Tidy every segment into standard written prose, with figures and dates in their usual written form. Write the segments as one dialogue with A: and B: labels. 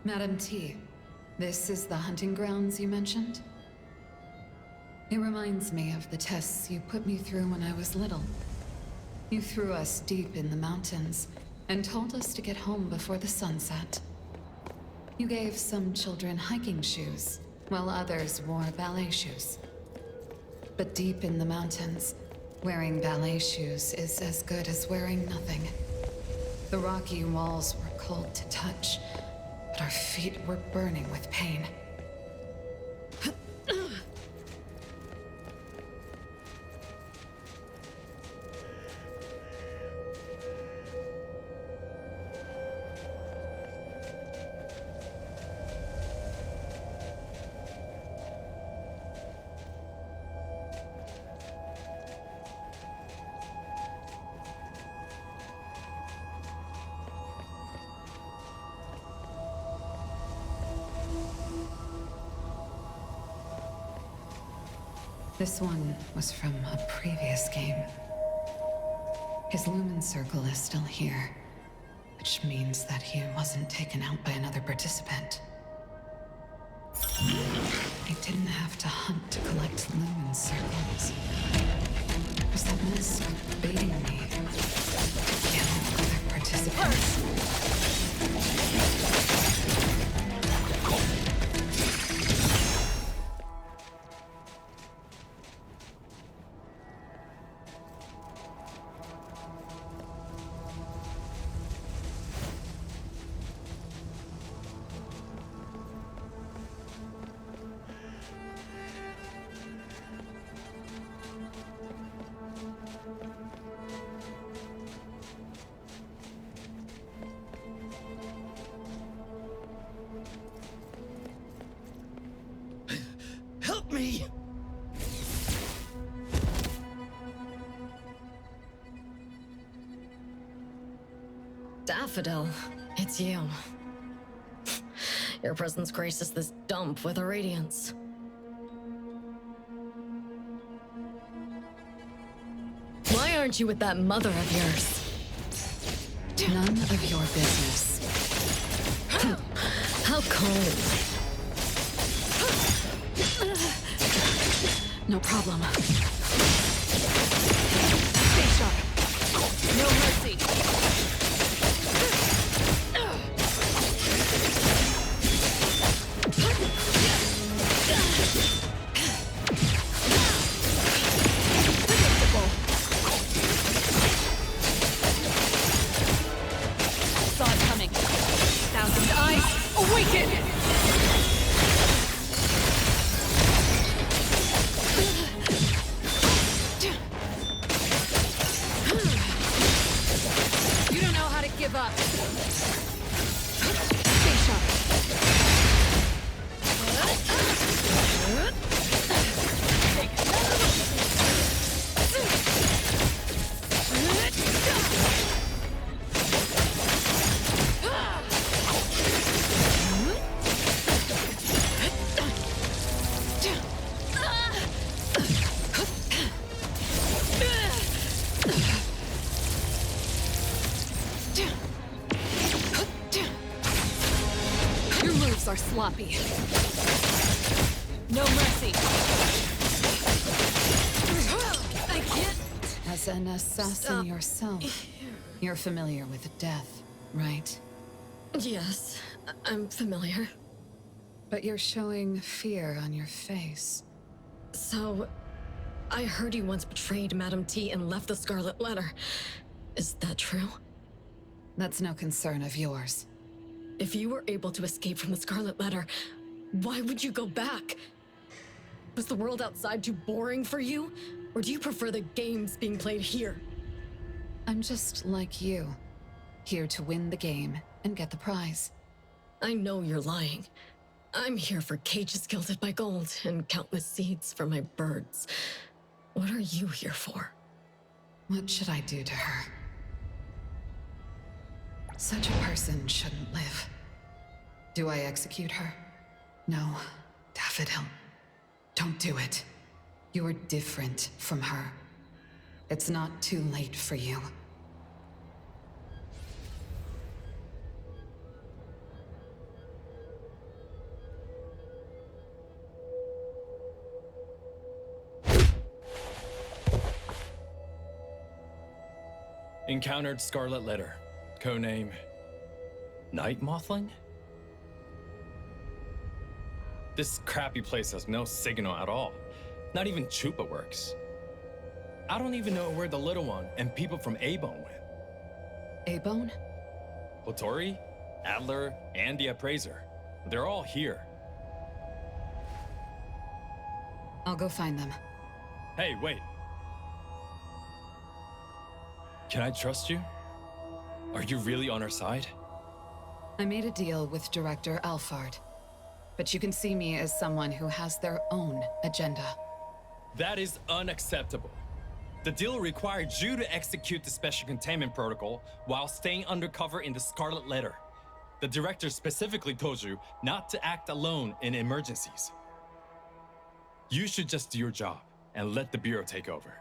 A: Madam T, this is the hunting grounds you mentioned? It reminds me of the tests you put me through when I was little. You threw us deep in the mountains and told us to get home before the sun set. You gave some children hiking shoes, while others wore ballet shoes. But deep in the mountains, wearing ballet shoes is as good as wearing nothing. The rocky walls were cold to touch, but our feet were burning with pain. This one was from a previous game. His lumen circle is still here, which means that he wasn't taken out by another participant. I didn't have to hunt to collect lumen circles. Was that mist baiting me to kill other participants?
B: Me!
C: Daffodill, it's you. Your presence graces this dump with a radiance. Why aren't you with that mother of yours?
A: None of your business.
C: How cold.
A: No problem. Stay sharp. No mercy. Predictable. Saw it coming. Thousand eyes, awaken! Give up. Stay sharp. Are sloppy. No mercy. I can't. As an assassin yourself, you're familiar with death, right?
C: Yes, I'm familiar.
A: But you're showing fear on your face.
C: So, I heard you once betrayed Madam T and left the Scarlet Letter. Is that true?
A: That's no concern of yours.
C: If you were able to escape from the Scarlet Letter, why would you go back? Was the world outside too boring for you? Or do you prefer the games being played here?
A: I'm just like you, here to win the game and get the prize.
C: I know you're lying. I'm here for cages gilded by gold and countless seeds for my birds. What are you here for?
A: What should I do to her? Such a person shouldn't live. Do I execute her? No, Daffodill. Don't do it. You are different from her. It's not too late for you.
B: Encountered Scarlet Letter, codename Night Mothling? This crappy place has no signal at all. Not even Chupa works. I don't even know where the little one and people from A-Bone went.
A: A-Bone?
B: Hotori, Adler, and the Appraiser. They're all here.
A: I'll go find them.
B: Hey, wait. Can I trust you? Are you really on our side?
A: I made a deal with Director Alfard, but you can see me as someone who has their own agenda.
B: That is unacceptable. The deal required you to execute the special containment protocol while staying undercover in the Scarlet Letter. The director specifically told you not to act alone in emergencies. You should just do your job and let the Bureau take over.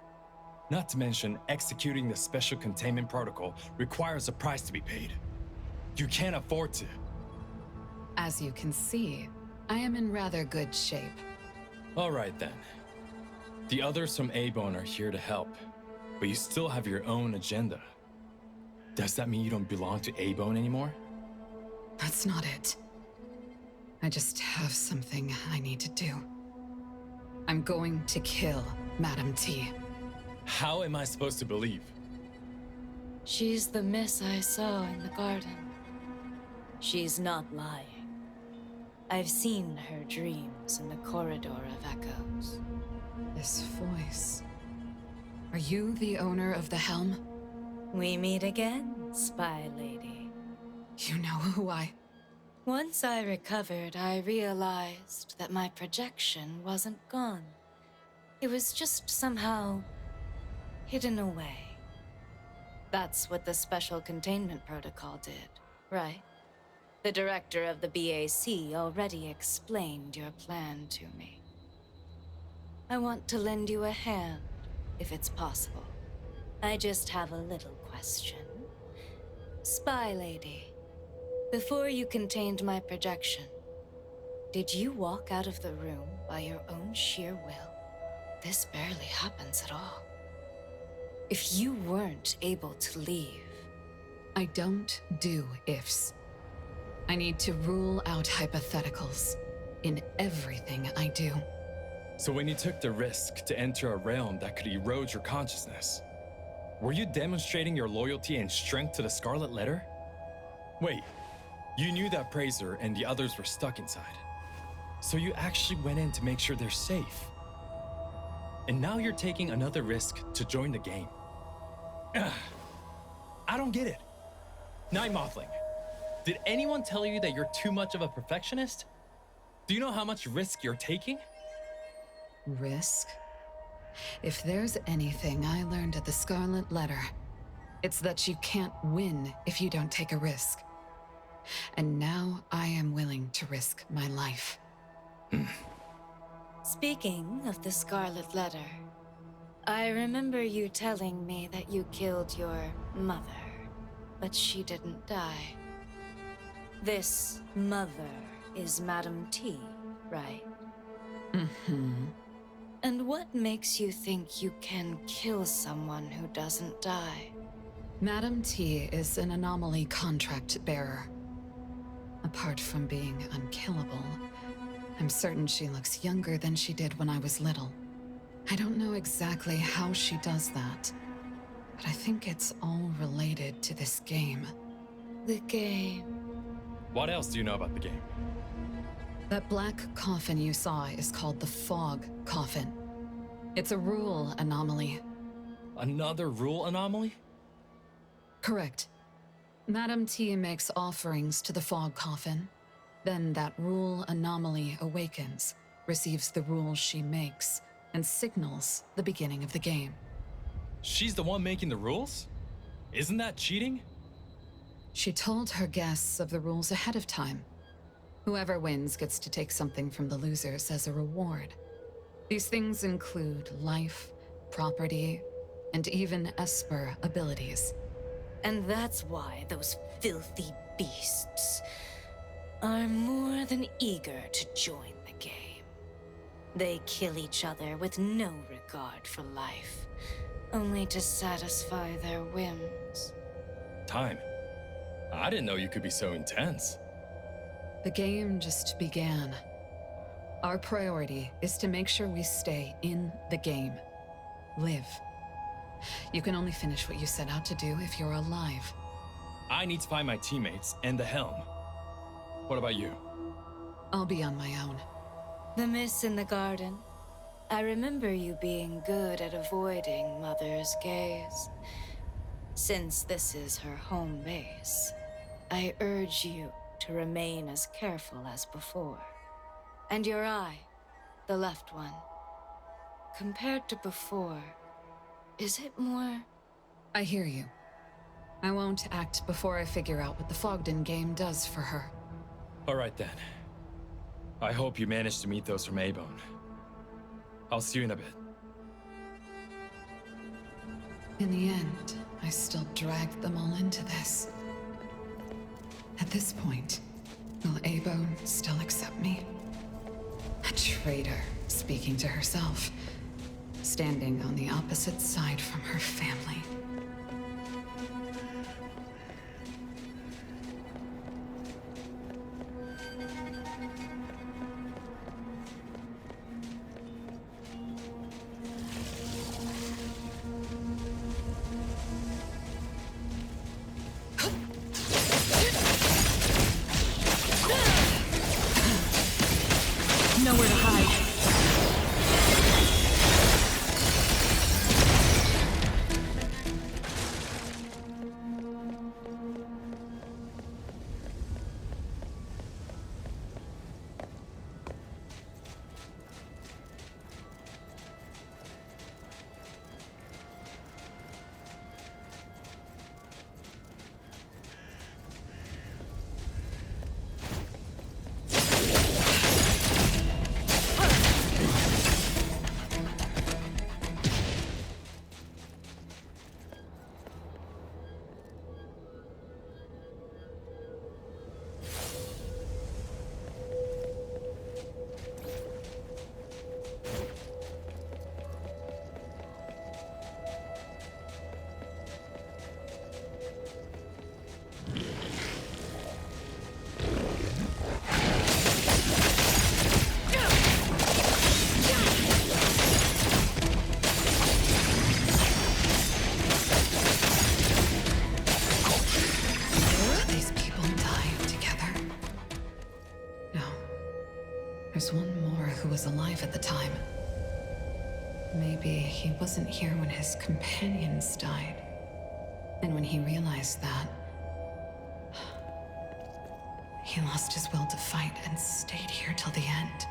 B: Not to mention, executing the special containment protocol requires a price to be paid. You can't afford to.
A: As you can see, I am in rather good shape.
B: All right then. The others from A-Bone are here to help, but you still have your own agenda. Does that mean you don't belong to A-Bone anymore?
A: That's not it. I just have something I need to do. I'm going to kill Madam T.
B: How am I supposed to believe?
D: She's the miss I saw in the garden. She's not lying. I've seen her dreams in the corridor of echoes.
A: This voice. Are you the owner of the helm?
D: We meet again, spy lady.
A: You know who I...
D: Once I recovered, I realized that my projection wasn't gone. It was just somehow hidden away. That's what the Special Containment Protocol did, right? The director of the BAC already explained your plan to me. I want to lend you a hand, if it's possible. I just have a little question. Spy lady, before you contained my projection, did you walk out of the room by your own sheer will? This barely happens at all. If you weren't able to leave...
A: I don't do ifs. I need to rule out hypotheticals in everything I do.
B: So when you took the risk to enter a realm that could erode your consciousness, were you demonstrating your loyalty and strength to the Scarlet Letter? Wait, you knew that Praiser and the others were stuck inside. So you actually went in to make sure they're safe. And now you're taking another risk to join the game. Ugh. I don't get it. Night Mothling, did anyone tell you that you're too much of a perfectionist? Do you know how much risk you're taking?
A: Risk? If there's anything I learned at the Scarlet Letter, it's that you can't win if you don't take a risk. And now I am willing to risk my life.
D: Speaking of the Scarlet Letter, I remember you telling me that you killed your mother, but she didn't die. This mother is Madam T, right?
A: Mm-hmm.
D: And what makes you think you can kill someone who doesn't die?
A: Madam T is an anomaly contract bearer. Apart from being unkillable, I'm certain she looks younger than she did when I was little. I don't know exactly how she does that, but I think it's all related to this game.
D: The game.
B: What else do you know about the game?
A: That black coffin you saw is called the Fog Coffin. It's a rule anomaly.
B: Another rule anomaly?
A: Correct. Madam T makes offerings to the Fog Coffin. Then that rule anomaly awakens, receives the rules she makes, and signals the beginning of the game.
B: She's the one making the rules? Isn't that cheating?
A: She told her guests of the rules ahead of time. Whoever wins gets to take something from the losers as a reward. These things include life, property, and even Esper abilities.
D: And that's why those filthy beasts are more than eager to join the game. They kill each other with no regard for life. only to satisfy their whims.
B: Time? I didn't know you could be so intense.
A: The game just began. Our priority is to make sure we stay in the game. Live. You can only finish what you set out to do if you're alive.
B: I need to find my teammates and the helm. What about you?
A: I'll be on my own.
D: The miss in the garden. I remember you being good at avoiding Mother's gaze. Since this is her home base, I urge you to remain as careful as before. And your eye, the left one, compared to before, is it more...
A: I hear you. I won't act before I figure out what the Fogden game does for her.
B: All right then. I hope you managed to meet those from A-Bone. I'll see you in a bit.
A: In the end, I still dragged them all into this. At this point, will A-Bone still accept me? A traitor speaking to herself, standing on the opposite side from her family.
C: Nowhere to hide.
A: There's one more who was alive at the time. Maybe he wasn't here when his companions died. And when he realized that, he lost his will to fight and stayed here till the end.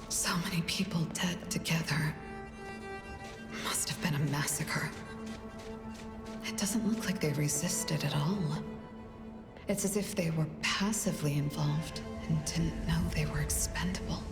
A: So many people dead together. Must have been a massacre. It doesn't look like they resisted at all. It's as if they were passively involved and didn't know they were expendable.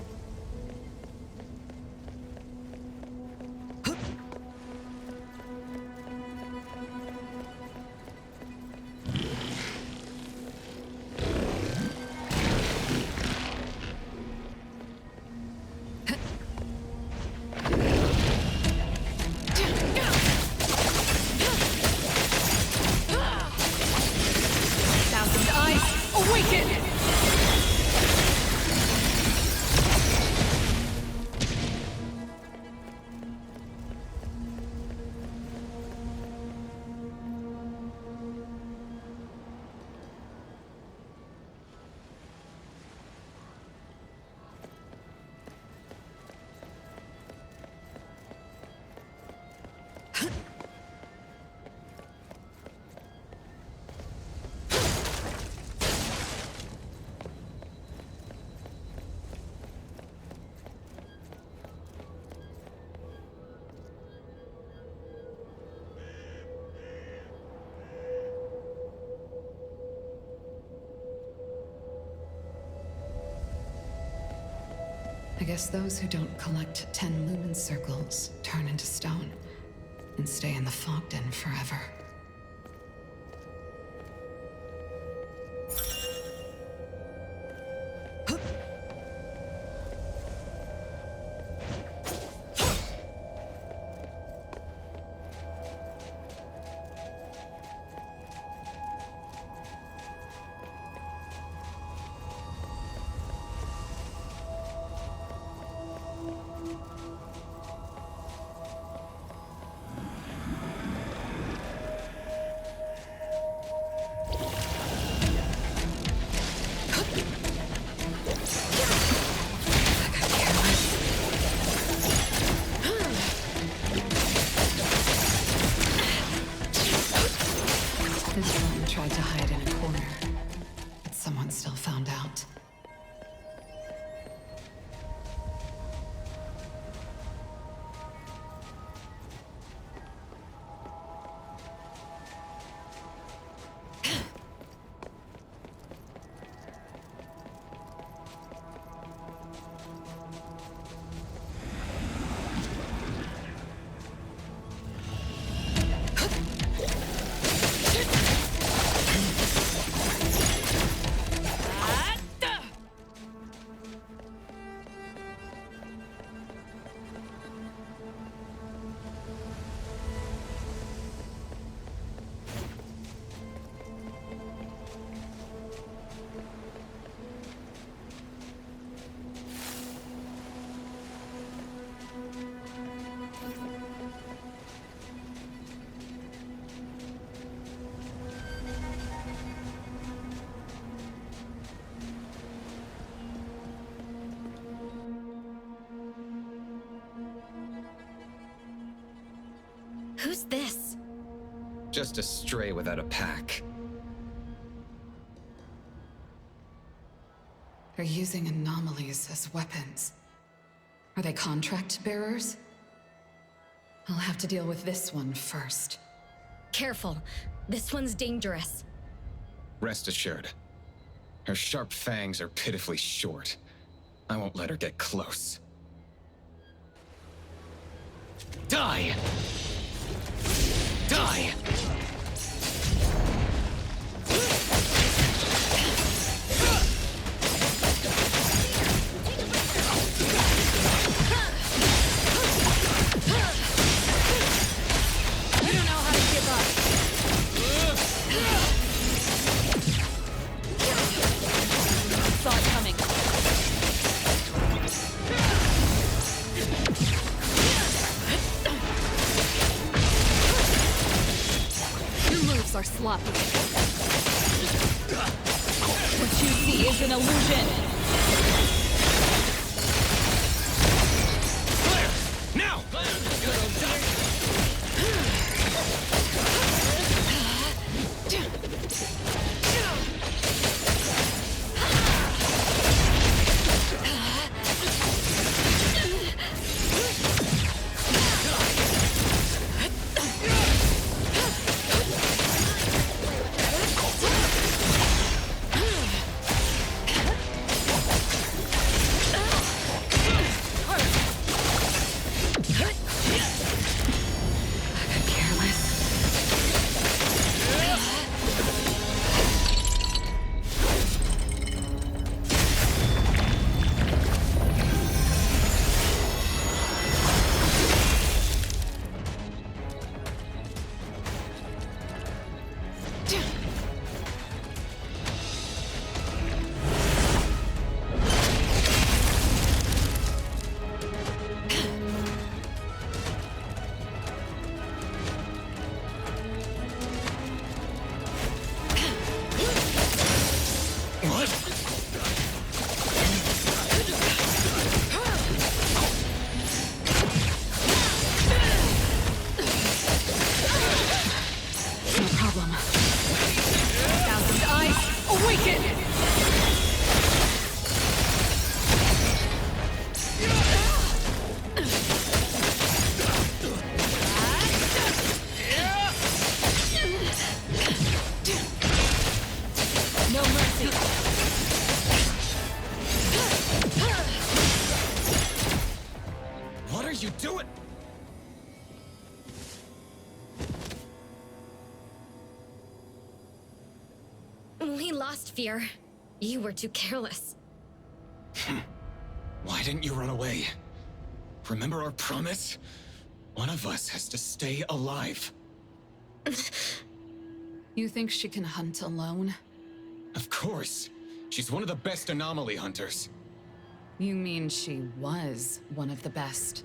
A: I guess those who don't collect 10 lumen circles turn into stone and stay in the fog den forever. This one tried to hide in a corner, but someone still found out.
C: Who's this?
E: Just a stray without a pack.
A: They're using anomalies as weapons. Are they contract bearers? I'll have to deal with this one first.
C: Careful. This one's dangerous.
E: Rest assured. Her sharp fangs are pitifully short. I won't let her get close. Die! Die!
C: You don't know how to give up. Saw it coming. Your moves are sloppy. What you see is an illusion.
E: Now! did you do it?
C: We lost Fear. You were too careless.
E: Why didn't you run away? Remember our promise? One of us has to stay alive.
A: You think she can hunt alone?
E: Of course. She's one of the best anomaly hunters.
A: You mean she was one of the best?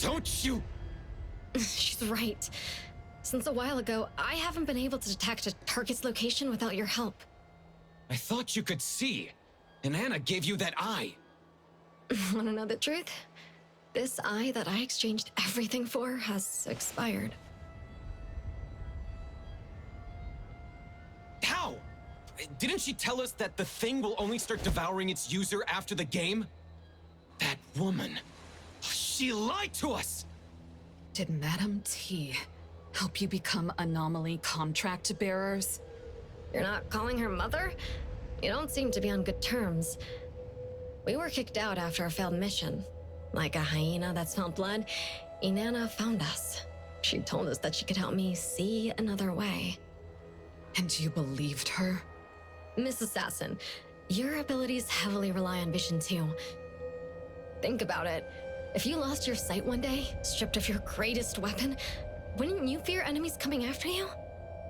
E: Don't you?
C: She's right. Since a while ago, I haven't been able to detect a target's location without your help.
E: I thought you could see. And Anna gave you that eye.
C: Want to know the truth? This eye that I exchanged everything for has expired.
E: How? Didn't she tell us that the thing will only start devouring its user after the game? That woman. She lied to us!
A: Did Madam T help you become anomaly contract bearers?
C: You're not calling her mother? You don't seem to be on good terms. We were kicked out after a failed mission. Like a hyena that smelled blood, Inanna found us. She told us that she could help me see another way.
A: And you believed her?
C: Miss Assassin, your abilities heavily rely on vision too. Think about it. If you lost your sight one day, stripped of your greatest weapon, wouldn't you fear enemies coming after you?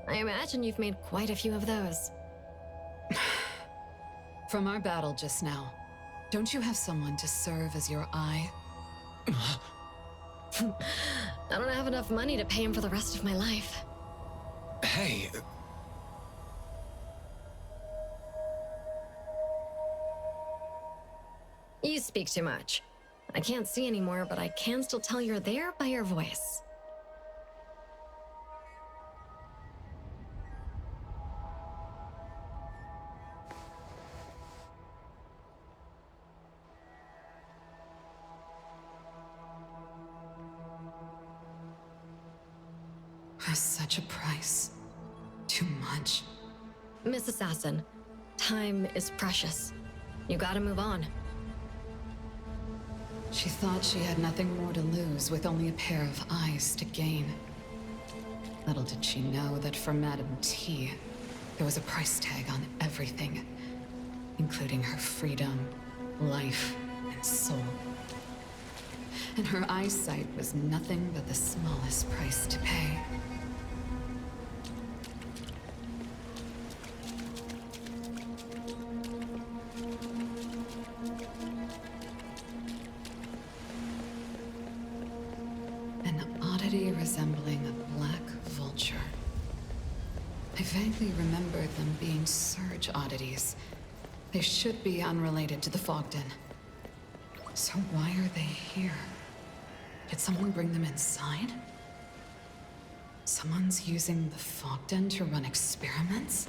C: I imagine you've made quite a few of those.
A: From our battle just now, don't you have someone to serve as your eye?
C: I don't have enough money to pay him for the rest of my life.
E: Hey,
C: You speak too much. I can't see anymore, but I can still tell you're there by your voice.
A: For such a price. Too much.
C: Miss Assassin, time is precious. You gotta move on.
A: She thought she had nothing more to lose with only a pair of eyes to gain. Little did she know that for Madam T, there was a price tag on everything, including her freedom, life, and soul. And her eyesight was nothing but the smallest price to pay. Resembling a black vulture. I vaguely remember them being surge oddities. They should be unrelated to the Fogden. So why are they here? Did someone bring them inside? Someone's using the Fogden to run experiments?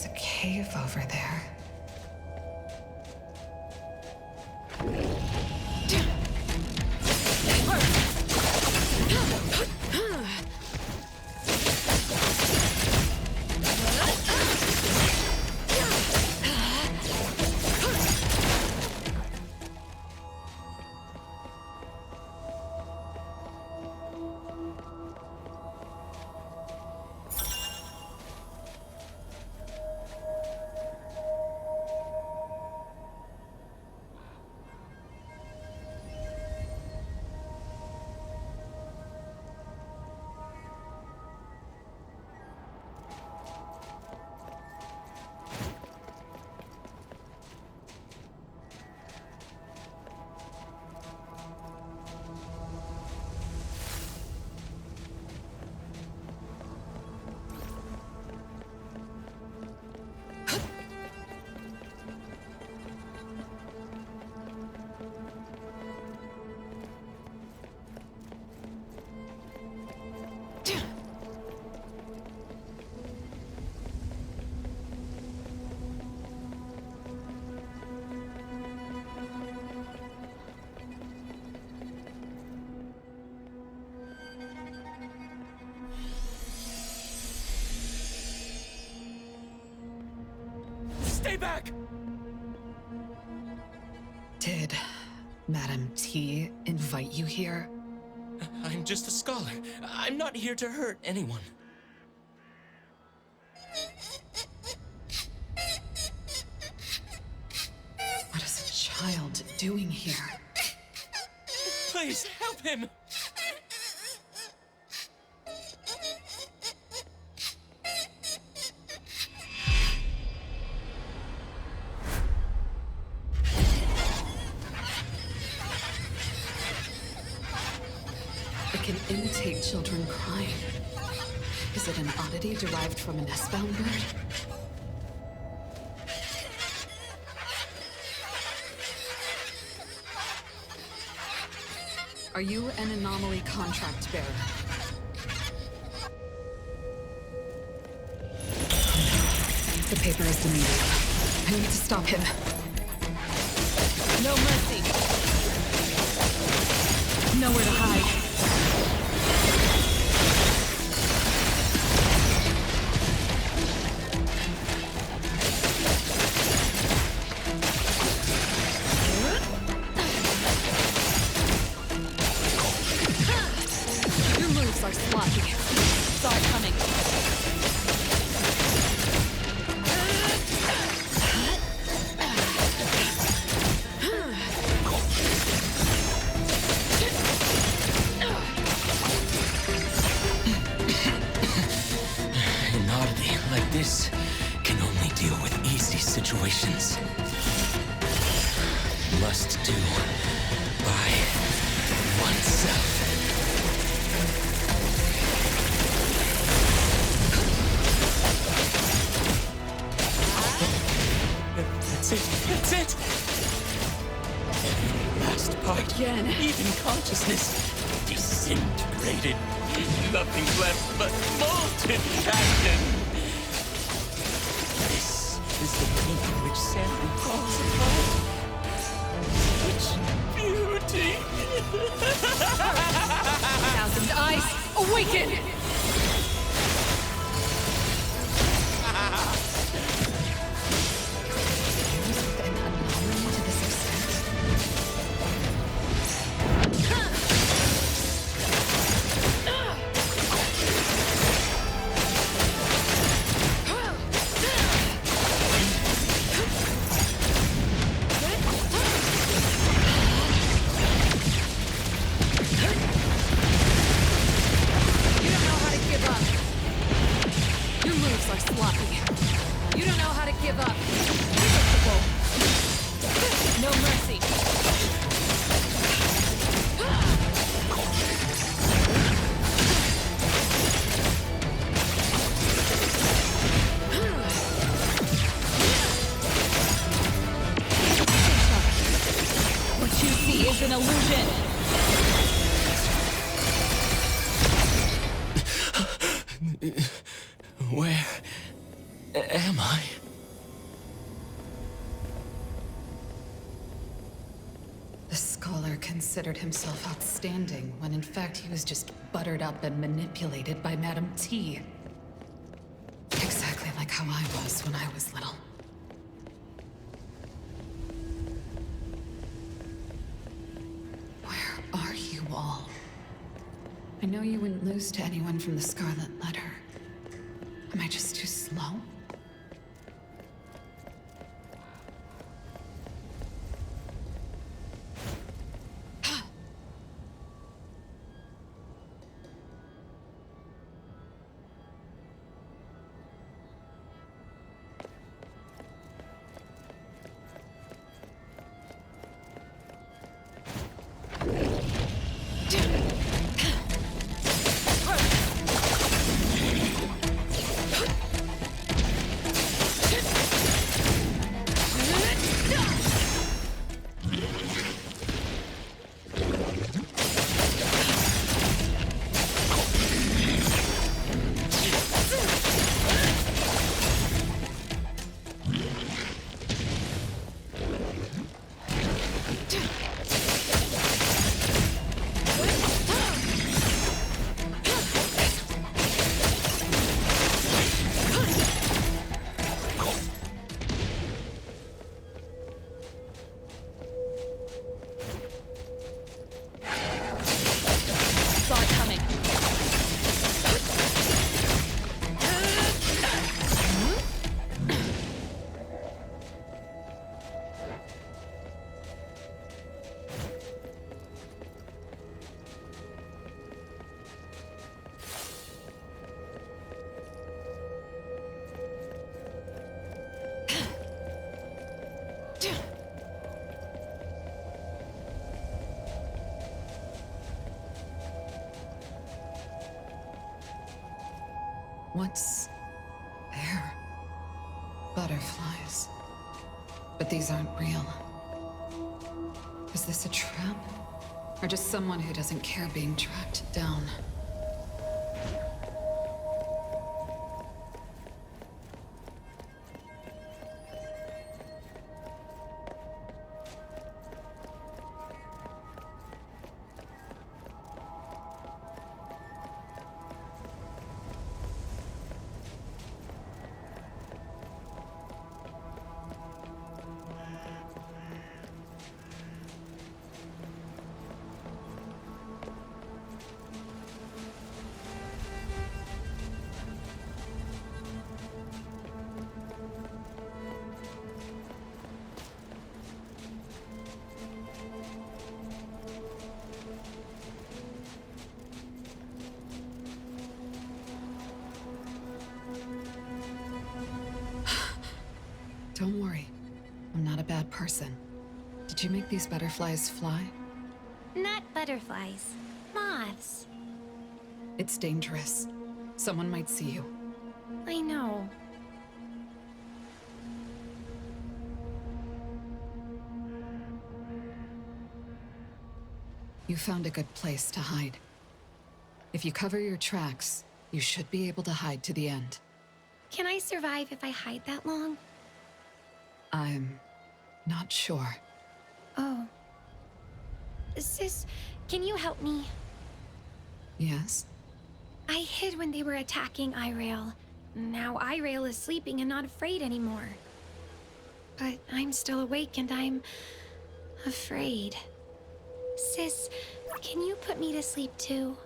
A: There's a cave over there.
E: Stay back!
A: Did Madam T invite you here?
F: I'm just a scholar. I'm not here to hurt anyone.
A: What is a child doing here?
F: Please, help him!
A: It can imitate children crying. Is it an oddity derived from a nest-bound bird? Are you an anomaly contract bearer? The paper is deleted. I need to stop him. No mercy. Nowhere to hide. Your moves are sloppy. Saw it coming.
F: An oddity like this can only deal with easy situations. Must do by oneself. That's it. That's it. Last part.
A: Again.
F: Even consciousness disintegrated. Nothing left but molten passion. This is the way in which Sandy falls apart. Such beauty.
A: Thousand eyes, awaken! An anomaly to this extent? You don't know how to give up. Your moves are sloppy. You don't know how to give up. Predictable. No mercy. What you see is an illusion.
F: Where am I?
A: considered himself outstanding, when in fact he was just buttered up and manipulated by Madam T. Exactly like how I was when I was little. Where are you all? I know you wouldn't lose to anyone from the Scarlet Letter. Am I just too slow? What's there? Butterflies. But these aren't real. Is this a trap? Or just someone who doesn't care being tracked down? Don't worry. I'm not a bad person. Did you make these butterflies fly?
G: Not butterflies. Moths.
A: It's dangerous. Someone might see you.
G: I know.
A: You found a good place to hide. If you cover your tracks, you should be able to hide to the end.
G: Can I survive if I hide that long?
A: I'm not sure.
G: Oh. Sis, can you help me?
A: Yes?
G: I hid when they were attacking Irail. Now Irail is sleeping and not afraid anymore. But I'm still awake and I'm afraid. Sis, can you put me to sleep too?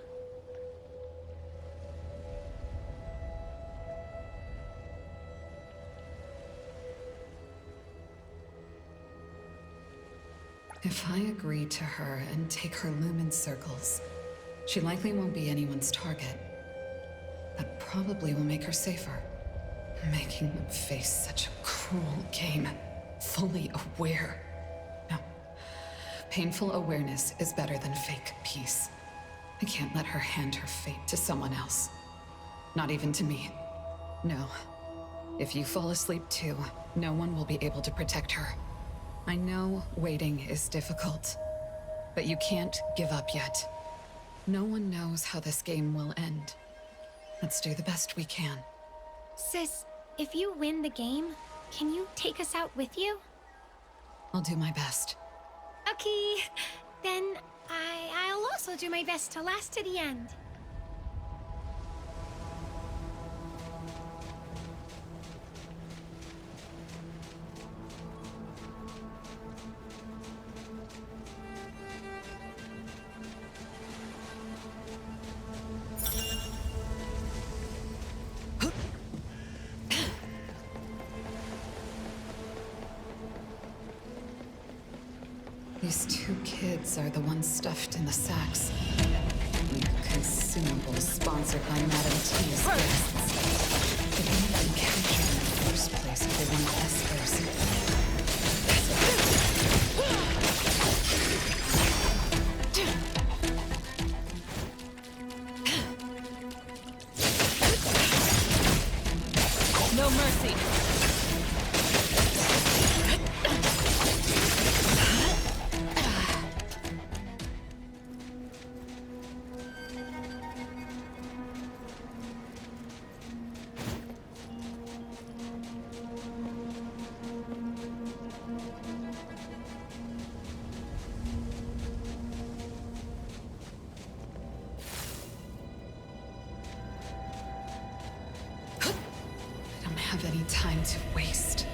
A: If I agree to her and take her lumen circles, she likely won't be anyone's target. That probably will make her safer. Making them face such a cruel game. Fully aware. No. Painful awareness is better than fake peace. I can't let her hand her fate to someone else. Not even to me. No. If you fall asleep too, no one will be able to protect her. I know waiting is difficult, but you can't give up yet. No one knows how this game will end. Let's do the best we can.
G: Sis, if you win the game, can you take us out with you?
A: I'll do my best.
G: Okay. Then I'll also do my best to last to the end.
A: These two kids are the ones stuffed in the sacks. Consumables sponsored by Madame T's guests. They wouldn't have been captured in the first place if they weren't Espers.
D: No mercy.
A: I don't have any time to waste.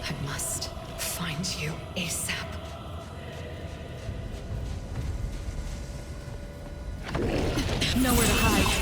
A: I must find you ASAP.
D: Nowhere to hide.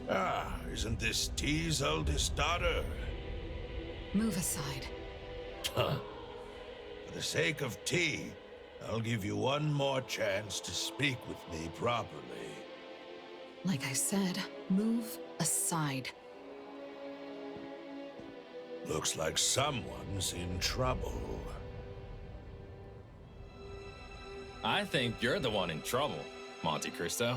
H: Ah, isn't this T's oldest daughter?
A: Move aside.
H: Huh. For the sake of T, I'll give you one more chance to speak with me properly.
A: Like I said, move aside.
H: Looks like someone's in trouble.
B: I think you're the one in trouble, Monte Cristo.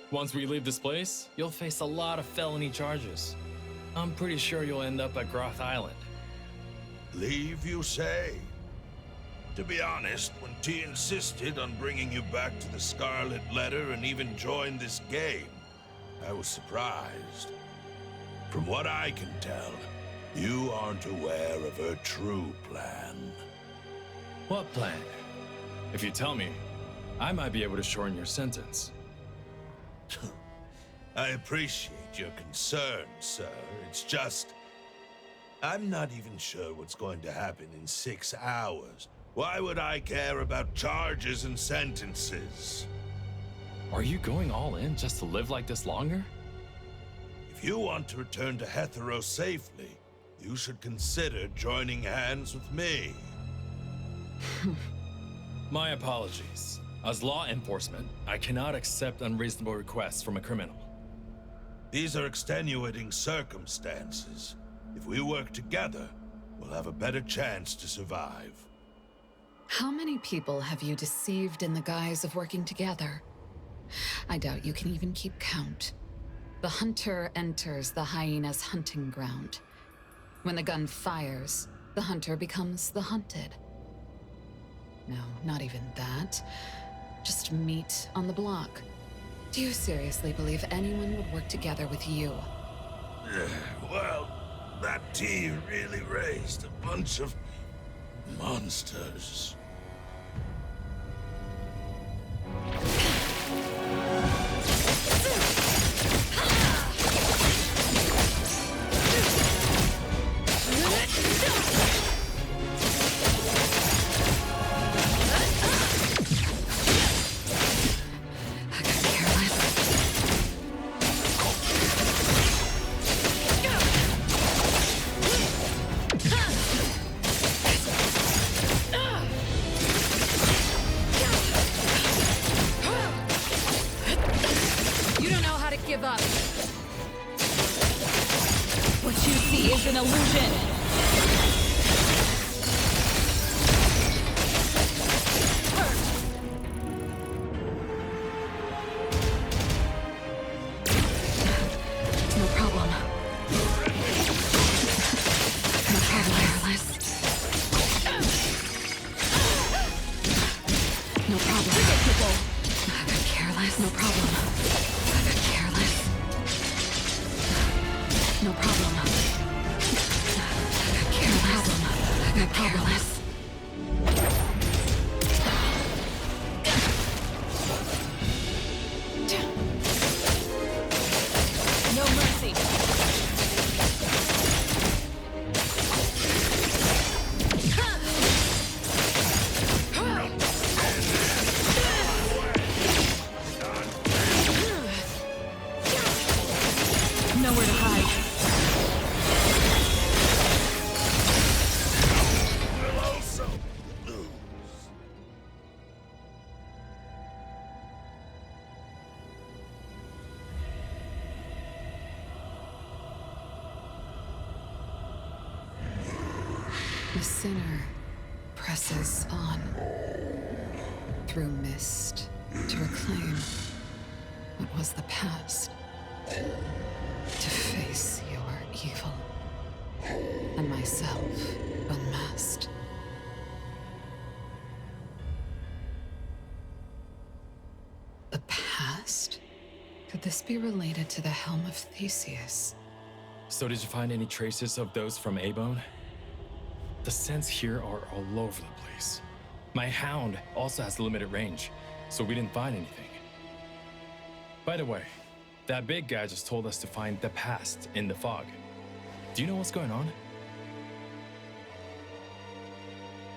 B: Once we leave this place, you'll face a lot of felony charges. I'm pretty sure you'll end up at Groth Island.
H: Leave, you say? To be honest, when T insisted on bringing you back to the Scarlet Letter and even joined this game, I was surprised. From what I can tell, you aren't aware of her true plan.
B: What plan? If you tell me, I might be able to shorten your sentence.
H: I appreciate your concern, sir. It's just... I'm not even sure what's going to happen in 6 hours. Why would I care about charges and sentences?
B: Are you going all in just to live like this longer?
H: If you want to return to Hetero safely, you should consider joining hands with me.
B: My apologies. As law enforcement, I cannot accept unreasonable requests from a criminal.
H: These are extenuating circumstances. If we work together, we'll have a better chance to survive.
A: How many people have you deceived in the guise of working together? I doubt you can even keep count. The hunter enters the hyena's hunting ground. When the gun fires, the hunter becomes the hunted. No, not even that. Just meat on the block. Do you seriously believe anyone would work together with you?
H: Well, that T really raised a bunch of monsters.
I: give up. What you see is an illusion.
A: The sinner presses on through mist to reclaim what was the past, to face your evil, and myself unmasked. The past? Could this be related to the Helm of Theseus?
B: So did you find any traces of those from A-Bone? The scents here are all over the place. My hound also has limited range, so we didn't find anything. By the way, that big guy just told us to find the past in the fog. Do you know what's going on?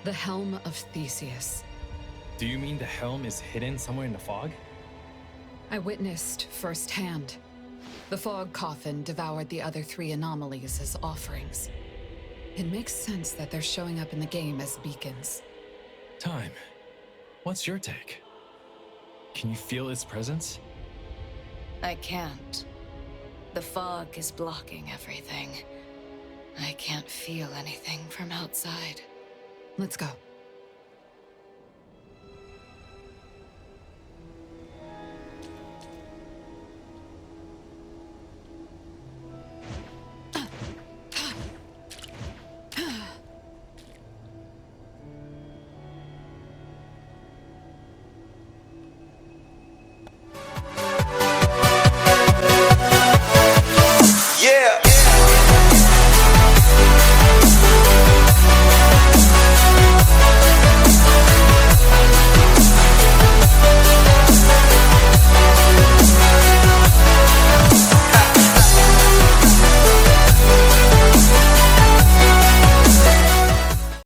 A: The Helm of Theseus.
B: Do you mean the helm is hidden somewhere in the fog?
A: I witnessed firsthand. The fog coffin devoured the other 3 anomalies as offerings. It makes sense that they're showing up in the game as beacons.
B: Time. What's your take? Can you feel its presence?
D: I can't. The fog is blocking everything. I can't feel anything from outside.
A: Let's go.